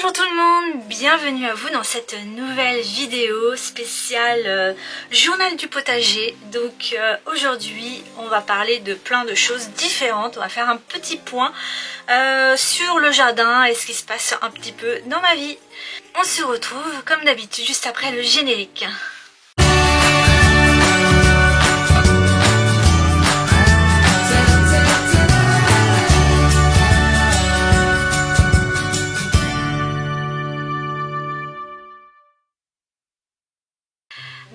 Bonjour tout le monde, bienvenue à vous dans cette nouvelle vidéo spéciale journal du potager. Donc aujourd'hui on va parler de plein de choses différentes, on va faire un petit point sur le jardin et ce qui se passe un petit peu dans ma vie. On se retrouve comme d'habitude juste après le générique.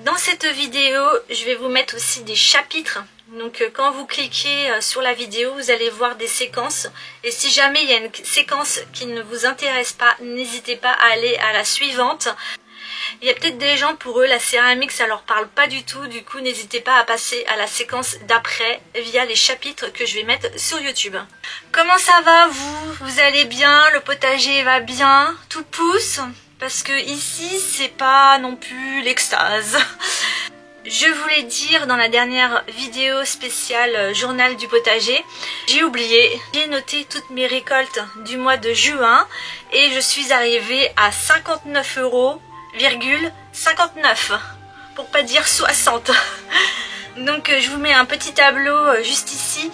Dans cette vidéo, je vais vous mettre aussi des chapitres. Donc quand vous cliquez sur la vidéo, vous allez voir des séquences. Et si jamais il y a une séquence qui ne vous intéresse pas, n'hésitez pas à aller à la suivante. Il y a peut-être des gens, pour eux, la céramique, ça leur parle pas du tout. Du coup, n'hésitez pas à passer à la séquence d'après via les chapitres que je vais mettre sur YouTube. Comment ça va vous? Vous allez bien? Le potager va bien? Tout pousse? Parce que ici, c'est pas non plus l'extase. Je voulais dire dans la dernière vidéo spéciale journal du potager, j'ai oublié, j'ai noté toutes mes récoltes du mois de juin et je suis arrivée à 59,59 €, pour pas dire 60. Donc je vous mets un petit tableau juste ici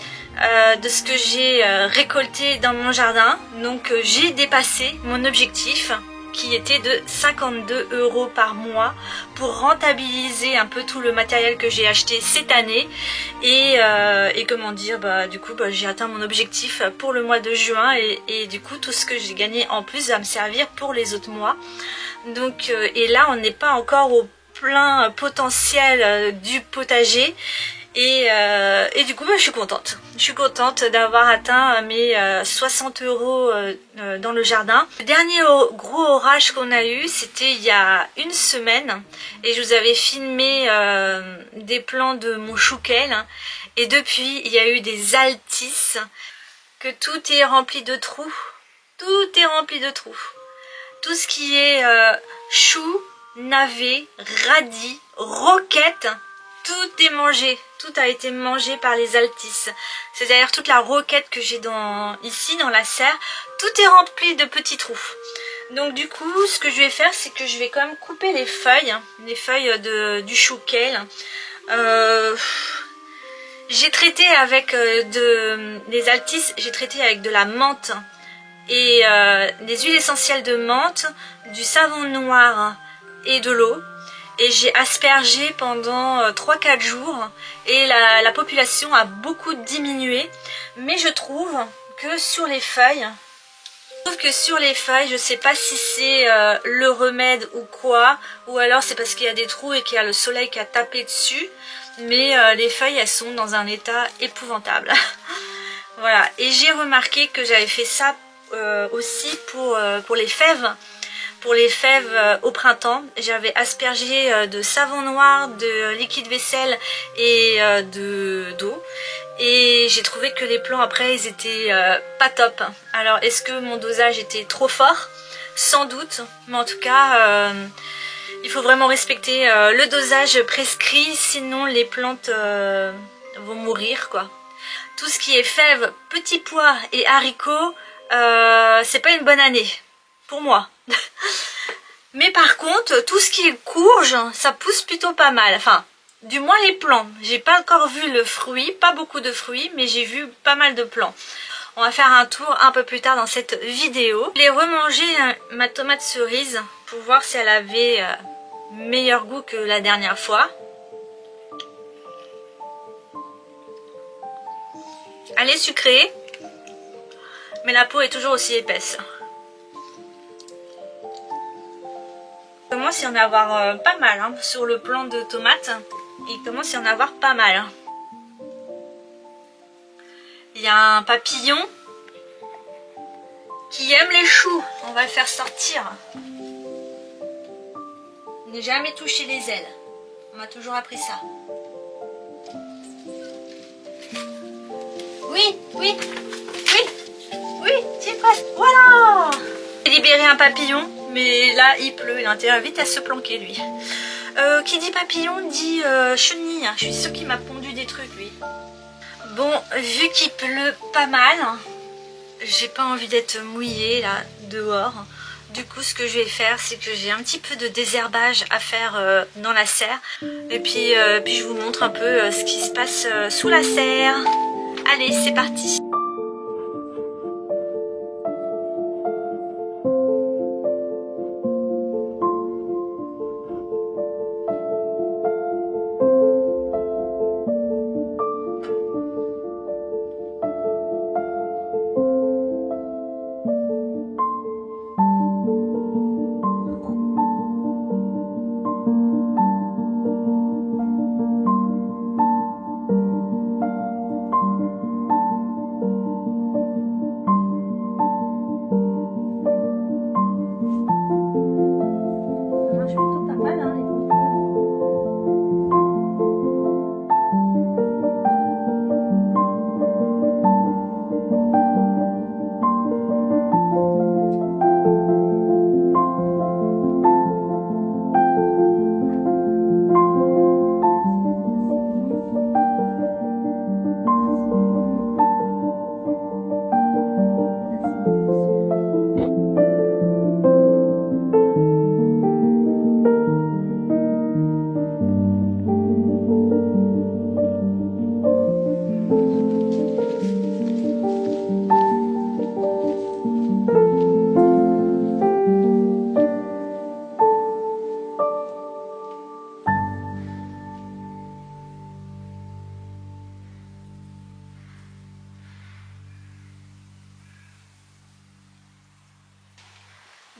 de ce que j'ai récolté dans mon jardin. Donc j'ai dépassé mon objectif, qui était de 52 € par mois, pour rentabiliser un peu tout le matériel que j'ai acheté cette année et comment dire, du coup j'ai atteint mon objectif pour le mois de juin et du coup tout ce que j'ai gagné en plus va me servir pour les autres mois. Donc et là on n'est pas encore au plein potentiel du potager. Et du coup je suis contente. Je suis contente d'avoir atteint mes 60 € dans le jardin. Le dernier gros orage qu'on a eu, c'était il y a une semaine. Et je vous avais filmé des plants de mon chouquel. Et depuis, il y a eu des altices. Que tout est rempli de trous. Tout est rempli de trous. Tout ce qui est chou, navet, radis, roquette, tout est mangé. Tout a été mangé par les altices. C'est-à-dire toute la roquette que j'ai ici dans la serre, tout est rempli de petits trous. Donc du coup, ce que je vais faire, c'est que je vais quand même couper les feuilles du chouquel. J'ai traité avec des altices, j'ai traité avec de la menthe et des huiles essentielles de menthe, du savon noir et de l'eau. Et j'ai aspergé pendant 3-4 jours et la population a beaucoup diminué. Mais je trouve que sur les feuilles, je sais pas si c'est le remède ou quoi, ou alors c'est parce qu'il y a des trous et qu'il y a le soleil qui a tapé dessus. Mais les feuilles, elles sont dans un état épouvantable. Voilà. Et j'ai remarqué que j'avais fait ça aussi pour les fèves. Pour les fèves au printemps, j'avais aspergé de savon noir, de liquide vaisselle et d'eau. Et j'ai trouvé que les plants après, ils étaient pas top. Alors, est-ce que mon dosage était trop fort? Sans doute. Mais en tout cas, il faut vraiment respecter le dosage prescrit. Sinon, les plantes vont mourir, quoi. Tout ce qui est fèves, petits pois et haricots, c'est pas une bonne année. Pour moi. Mais par contre, tout ce qui est courge, ça pousse plutôt pas mal. Enfin, du moins les plants. J'ai pas encore vu le fruit, pas beaucoup de fruits, mais j'ai vu pas mal de plants. On va faire un tour un peu plus tard dans cette vidéo. J'ai remangé ma tomate cerise pour voir si elle avait meilleur goût que la dernière fois. Elle est sucrée, mais la peau est toujours aussi épaisse. Il commence à y en avoir pas mal hein, sur le plant de tomates. Il commence à y en avoir pas mal. Hein. Il y a un papillon qui aime les choux. On va le faire sortir. Ne jamais toucher les ailes. On m'a toujours appris ça. Oui, oui, oui, oui, c'est presque. Voilà! J'ai libéré un papillon. Mais là, il pleut, il a intérêt vite à se planquer, lui. Qui dit papillon dit chenille. Je suis sûre qu'il m'a pondu des trucs, lui. Bon, vu qu'il pleut pas mal, j'ai pas envie d'être mouillée, là, dehors. Du coup, ce que je vais faire, c'est que j'ai un petit peu de désherbage à faire dans la serre. Et puis je vous montre un peu ce qui se passe sous la serre. Allez, c'est parti!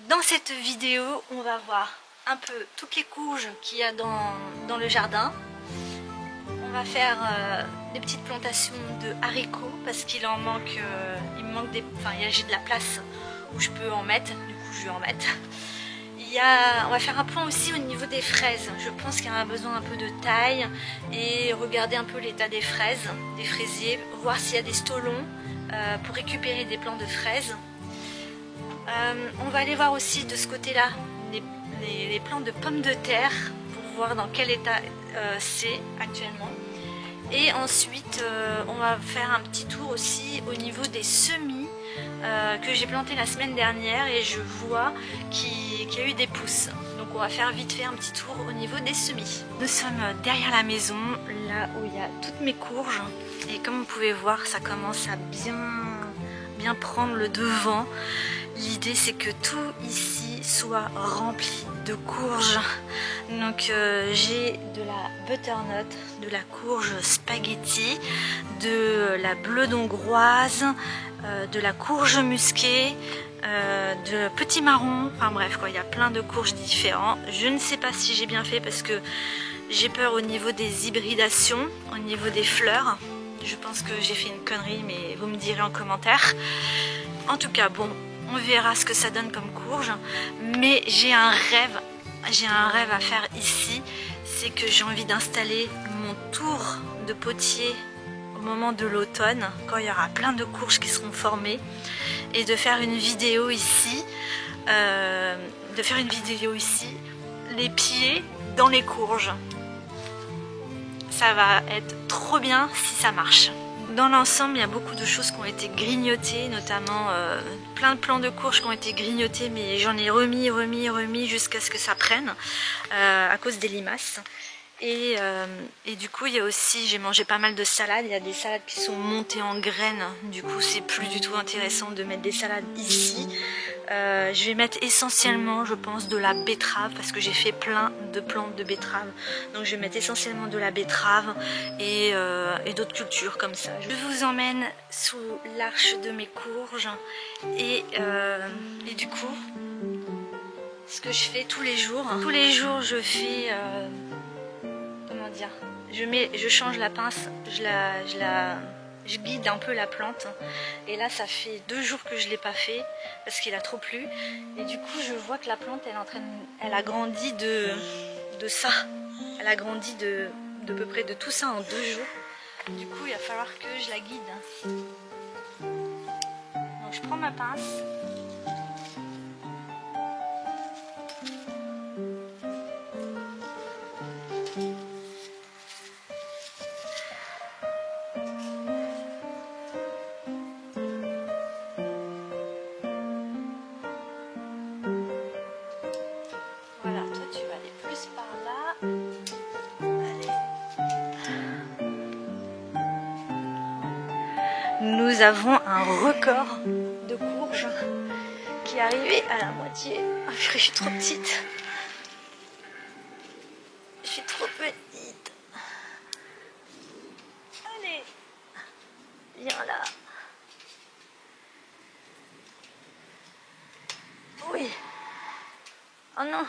Dans cette vidéo, on va voir un peu toutes les courges qu'il y a dans le jardin. On va faire des petites plantations de haricots parce qu'il en manque, il me manque j'ai de la place où je peux en mettre, du coup je vais en mettre. On va faire un point aussi au niveau des fraises. Je pense qu'il y en a besoin un peu de taille et regarder un peu l'état des fraises, des fraisiers, voir s'il y a des stolons pour récupérer des plants de fraises. On va aller voir aussi de ce côté-là les plants de pommes de terre pour voir dans quel état c'est actuellement. Et ensuite, on va faire un petit tour aussi au niveau des semis que j'ai plantés la semaine dernière et je vois qu'il y a eu des pousses. Donc on va faire vite fait un petit tour au niveau des semis. Nous sommes derrière la maison, là où il y a toutes mes courges. Et comme vous pouvez voir, ça commence à bien prendre le devant. L'idée c'est que tout ici soit rempli de courges. Donc j'ai de la butternut, de la courge spaghetti, de la bleude hongroise, de la courge musquée, de petits marrons, enfin bref quoi, il y a plein de courges différents. Je ne sais pas si j'ai bien fait parce que j'ai peur au niveau des hybridations, au niveau des fleurs. Je pense que j'ai fait une connerie, mais vous me direz en commentaire. En tout cas, bon, on verra ce que ça donne comme courge. Mais j'ai un rêve à faire ici. C'est que j'ai envie d'installer mon tour de potier au moment de l'automne, quand il y aura plein de courges qui seront formées. Et de faire une vidéo ici. Les pieds dans les courges. Ça va être trop bien si ça marche. Dans l'ensemble, il y a beaucoup de choses qui ont été grignotées, notamment plein de plants de courges qui ont été grignotés, mais j'en ai remis jusqu'à ce que ça prenne à cause des limaces. Et du coup, il y a aussi, j'ai mangé pas mal de salades. Il y a des salades qui sont montées en graines. Du coup, c'est plus du tout intéressant de mettre des salades ici. Je vais mettre essentiellement, je pense, de la betterave parce que j'ai fait plein de plantes de betterave. Donc, je vais mettre essentiellement de la betterave et d'autres cultures comme ça. Je vous emmène sous l'arche de mes courges et du coup, ce que je fais tous les jours. Tous les jours, je fais... comment dire, je change la pince, je guide un peu la plante. Et là, ça fait 2 jours que je l'ai pas fait parce qu'il a trop plu. Et du coup, je vois que la plante, elle a grandi de ça. Elle a grandi de peu près de tout ça en 2 jours. Du coup, il va falloir que je la guide. Donc, je prends ma pince. nous avons un record de courges qui est arrivé à la moitié. Ah, je suis trop petite. Je suis trop petite. Allez, viens là. Oui. Oh non.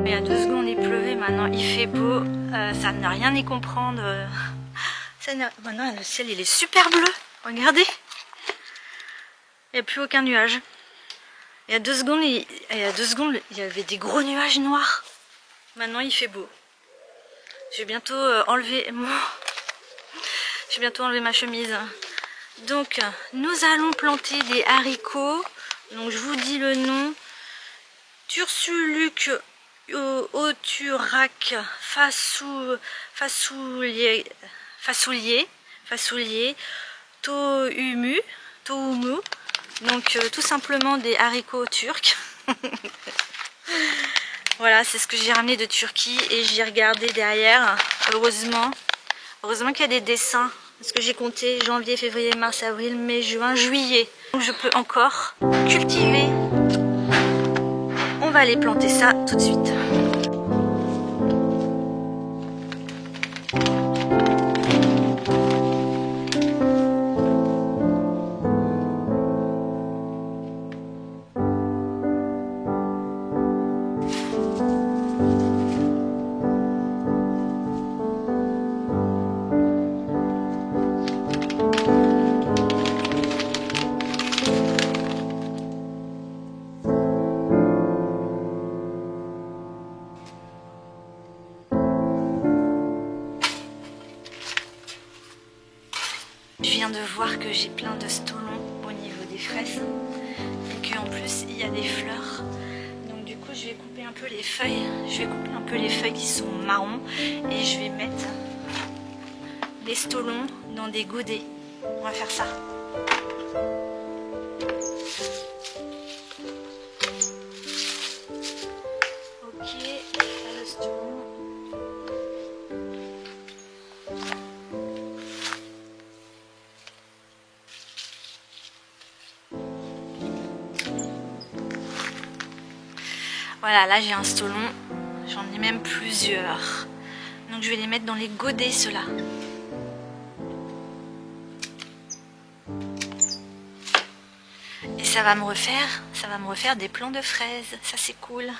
Il y a 2 secondes il pleuvait, maintenant il fait beau, ça n'a rien y comprendre. Maintenant le ciel il est super bleu, regardez. Il n'y a plus aucun nuage. Il y a 2 secondes, il y avait des gros nuages noirs. Maintenant il fait beau. Je vais bientôt enlever ma chemise. Donc nous allons planter des haricots. Donc je vous dis le nom. Tursuluc Oturac Fasoulier Toumu. Donc tout simplement des haricots turcs. Voilà, c'est ce que j'ai ramené de Turquie et j'ai regardé derrière. Heureusement qu'il y a des dessins. Parce que j'ai compté janvier, février, mars, avril, mai, juin, juillet. Donc je peux encore cultiver. On va aller planter ça tout de suite. Je viens de voir que j'ai plein de stolons au niveau des fraises et qu'en plus il y a des fleurs. Donc du coup je vais couper un peu les feuilles. Je vais couper un peu les feuilles qui sont marrons et je vais mettre les stolons dans des godets. On va faire ça. Ok, là le stolon. Voilà, là j'ai un stolon, j'en ai même plusieurs. Donc je vais les mettre dans les godets, ceux-là. Et ça va me refaire des plants de fraises, ça c'est cool.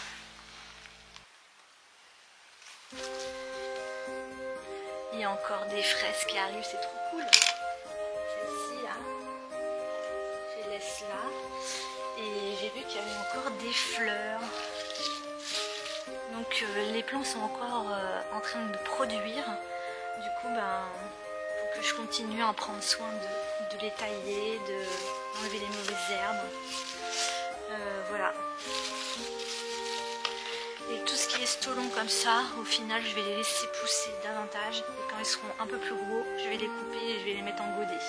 Il y a encore des fraises qui arrivent, c'est trop cool. Celle-ci là, je les laisse là. Et j'ai vu qu'il y avait encore des fleurs. Donc les plants sont encore en train de produire. Du coup, faut que je continue à prendre soin de les tailler, d'enlever les mauvaises herbes. Voilà. Et tout ce qui est stolon comme ça, au final, je vais les laisser pousser davantage. Et quand ils seront un peu plus gros, je vais les couper et je vais les mettre en godet.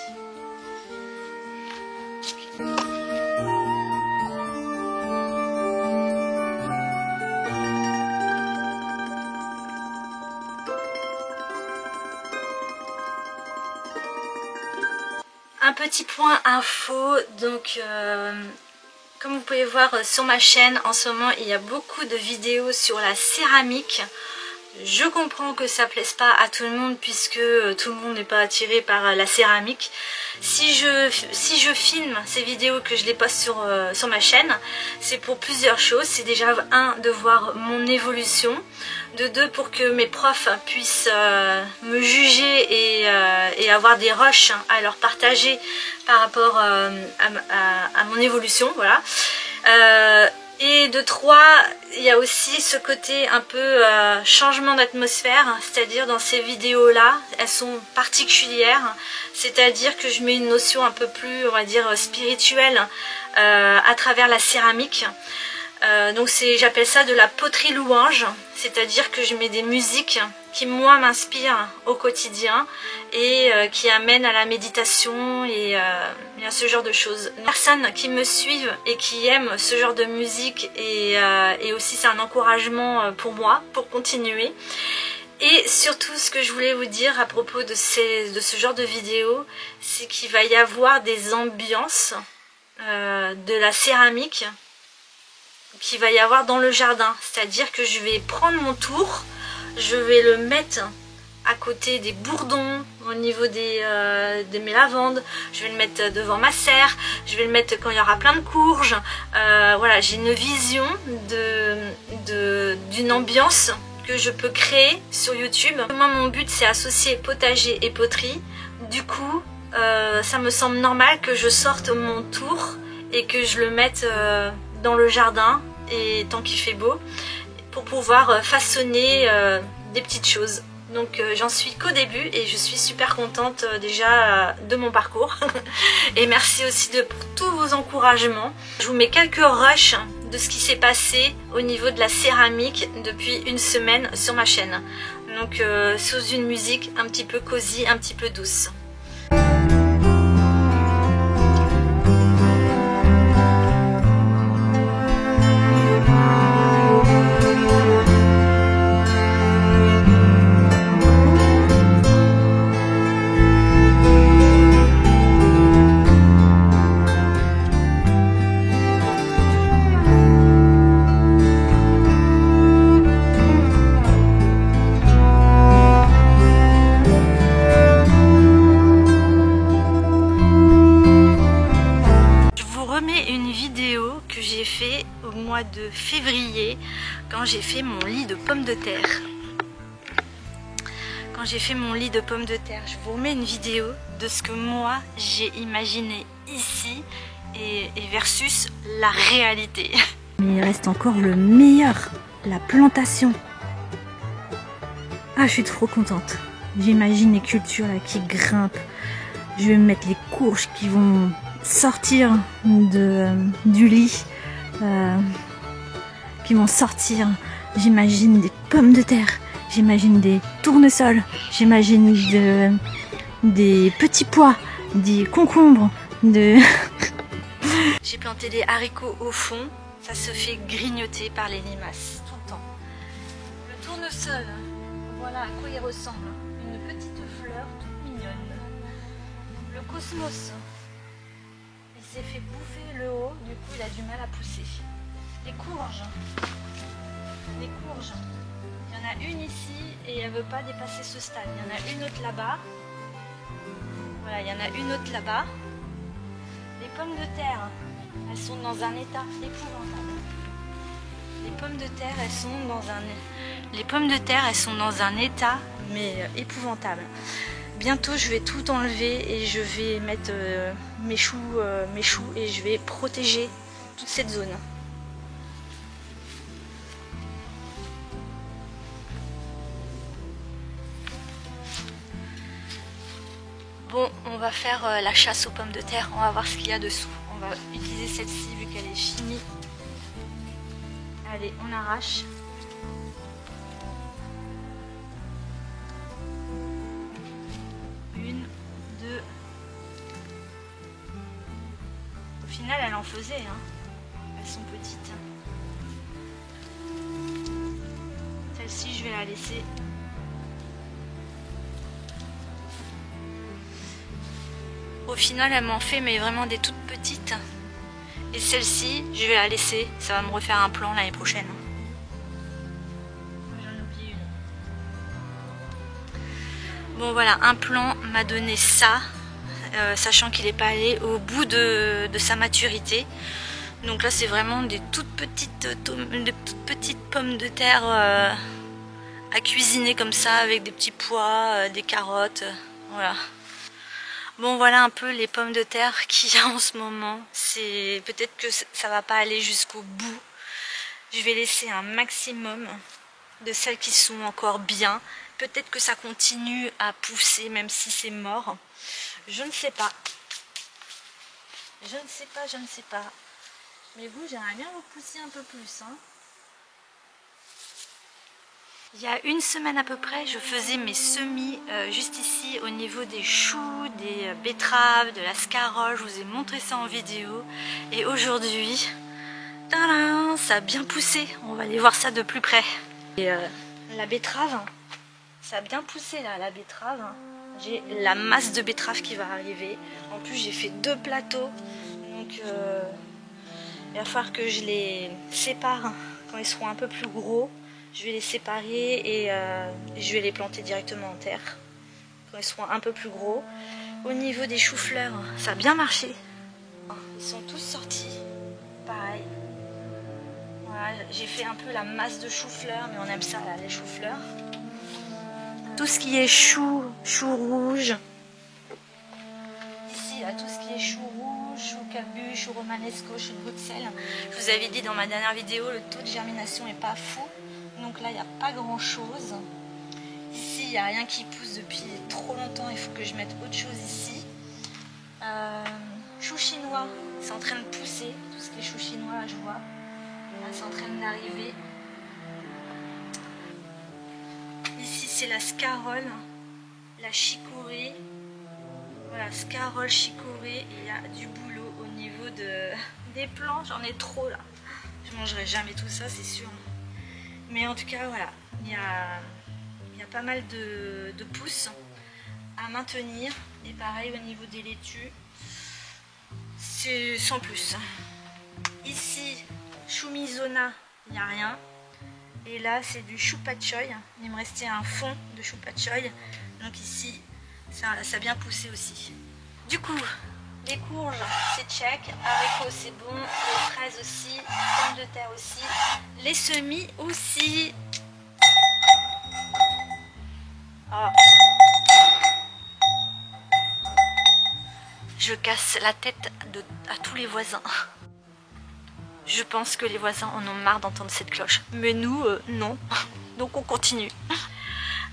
Un petit point info, donc comme vous pouvez voir sur ma chaîne en ce moment il y a beaucoup de vidéos sur la céramique. Je comprends que ça plaise pas à tout le monde puisque tout le monde n'est pas attiré par la céramique. Si je filme ces vidéos, que je les poste sur ma chaîne, c'est pour plusieurs choses. C'est déjà de voir mon évolution, de deux, pour que mes profs puissent me juger et avoir des rushs à leur partager par rapport à mon évolution, voilà. Et de trois, il y a aussi ce côté un peu changement d'atmosphère, c'est-à-dire dans ces vidéos-là, elles sont particulières, c'est-à-dire que je mets une notion un peu plus, on va dire, spirituelle à travers la céramique. Donc j'appelle ça de la poterie louange, c'est-à-dire que je mets des musiques qui moi m'inspirent au quotidien et qui amènent à la méditation et à ce genre de choses. Les personnes qui me suivent et qui aiment ce genre de musique et aussi c'est un encouragement pour moi pour continuer. Et surtout, ce que je voulais vous dire à propos de ce genre de vidéos, c'est qu'il va y avoir des ambiances de la céramique qu'il va y avoir dans le jardin, c'est-à-dire que je vais prendre mon tour, je vais le mettre à côté des bourdons au niveau de mes lavandes, je vais le mettre devant ma serre, je vais le mettre quand il y aura plein de courges. Voilà, j'ai une vision d'une ambiance que je peux créer sur YouTube. Moi, mon but, c'est associer potager et poterie. Du coup, ça me semble normal que je sorte mon tour et que je le mette dans le jardin, et tant qu'il fait beau, pour pouvoir façonner des petites choses. Donc j'en suis qu'au début et je suis super contente déjà de mon parcours. Et merci aussi pour tous vos encouragements. Je vous mets quelques rushs de ce qui s'est passé au niveau de la céramique depuis une semaine sur ma chaîne. Donc sous une musique un petit peu cosy, un petit peu douce. Au mois de février, quand j'ai fait mon lit de pommes de terre. Je vous remets une vidéo de ce que moi j'ai imaginé ici et versus la réalité. Mais il reste encore le meilleur, la plantation. Ah, je suis trop contente. J'imagine les cultures là qui grimpent. Je vais mettre les courges qui vont sortir du lit. Qui vont sortir. J'imagine des pommes de terre, j'imagine des tournesols, j'imagine des petits pois, des concombres, J'ai planté des haricots au fond, ça se fait grignoter par les limaces tout le temps. Le tournesol, voilà à quoi il ressemble, une petite fleur toute mignonne. Le cosmos, il s'est fait bouffer le haut, du coup il a du mal à pousser. Les courges, il y en a une ici et elle ne veut pas dépasser ce stade. Il y en a une autre là-bas. Voilà, il y en a une autre là-bas. Les pommes de terre, elles sont dans un état épouvantable. Les pommes de terre, elles sont dans un état mais épouvantable. Bientôt, je vais tout enlever et je vais mettre mes choux et je vais protéger toute cette zone. Bon, on va faire la chasse aux pommes de terre, on va voir ce qu'il y a dessous. On va utiliser celle-ci vu qu'elle est finie. Allez, on arrache. Une, deux. Au final, elle en faisait, hein. Elles sont petites. Celle-ci, je vais la laisser. Au final, elle m'en fait mais vraiment des toutes petites. Et celle-ci, je vais la laisser. Ça va me refaire un plan l'année prochaine. J'en ai oublié une. Bon voilà, un plan m'a donné ça, sachant qu'il n'est pas allé au bout de sa maturité. Donc là c'est vraiment des toutes petites pommes de terre à cuisiner comme ça avec des petits pois, des carottes, voilà. Bon voilà un peu les pommes de terre qu'il y a en ce moment. C'est peut-être que ça va pas aller jusqu'au bout. Je vais laisser un maximum de celles qui sont encore bien. Peut-être que ça continue à pousser même si c'est mort. Je ne sais pas. Je ne sais pas. Mais vous, j'aimerais bien vous pousser un peu plus. Hein. Il y a une semaine à peu près, je faisais mes semis juste ici au niveau des choux, des betteraves, de la scarole. Je vous ai montré ça en vidéo. Et aujourd'hui, tadam, ça a bien poussé. On va aller voir ça de plus près. Et la betterave, ça a bien poussé là, la betterave. J'ai la masse de betteraves qui va arriver. En plus, j'ai fait 2 plateaux. Donc, il va falloir que je les sépare quand ils seront un peu plus gros. Je vais les séparer et je vais les planter directement en terre quand ils seront un peu plus gros. Au niveau des choux-fleurs, ça a bien marché. Ils sont tous sortis. Pareil. Voilà, j'ai fait un peu la masse de choux-fleurs, mais on aime ça là, les choux-fleurs. Tout ce qui est chou rouge. Ici, là, tout ce qui est chou rouge, chou cabu, chou romanesco, chou de Bruxelles. Je vous avais dit dans ma dernière vidéo, le taux de germination n'est pas fou. Donc là, il n'y a pas grand chose. Ici, il n'y a rien qui pousse depuis trop longtemps. Il faut que je mette autre chose ici. Chou chinois, c'est en train de pousser. Tout ce qui est chou chinois, là, je vois. Là, c'est en train d'arriver. Ici, c'est la scarole, la chicorée. Voilà, scarole, chicorée. Il y a du boulot au niveau des plants. J'en ai trop là. Je mangerai jamais tout ça, c'est sûr. Mais en tout cas, voilà, il y a pas mal de pousses à maintenir. Et pareil, au niveau des laitues, c'est sans plus. Ici, chou mizona, il n'y a rien. Et là, c'est du chou pat choy. Il me restait un fond de chou pat choy. Donc ici, ça a bien poussé aussi. Du coup, les courges, c'est check. Haricots, c'est bon. Les fraises aussi. Pommes de terre aussi. Les semis aussi. Oh. Je casse la tête à tous les voisins. Je pense que les voisins en ont marre d'entendre cette cloche. Mais nous, non. Donc on continue.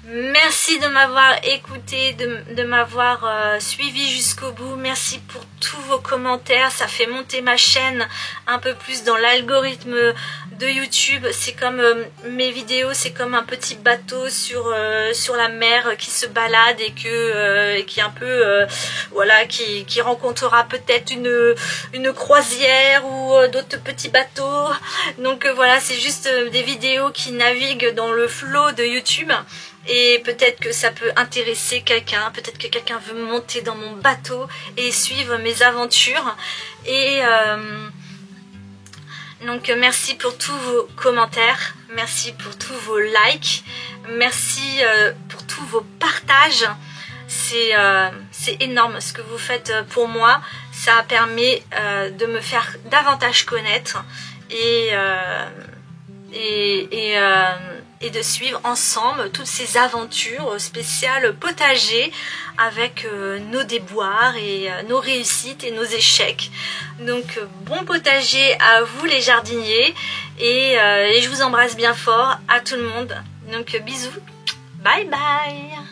Merci de m'avoir écouté, de m'avoir suivi jusqu'au bout. Merci pour tous vos commentaires. Ça fait monter ma chaîne un peu plus dans l'algorithme de YouTube. C'est comme mes vidéos, c'est comme un petit bateau sur la mer qui se balade et qui un peu voilà, qui rencontrera peut-être une croisière ou d'autres petits bateaux. Donc voilà, c'est juste des vidéos qui naviguent dans le flot de YouTube. Et peut-être que ça peut intéresser quelqu'un, peut-être que quelqu'un veut monter dans mon bateau et suivre mes aventures. Et donc merci pour tous vos commentaires, merci pour tous vos likes, merci pour tous vos partages. C'est énorme ce que vous faites pour moi, ça permet de me faire davantage connaître et de suivre ensemble toutes ces aventures spéciales potager avec nos déboires et nos réussites et nos échecs. Donc bon potager à vous les jardiniers et je vous embrasse bien fort à tout le monde. Donc bisous, bye bye.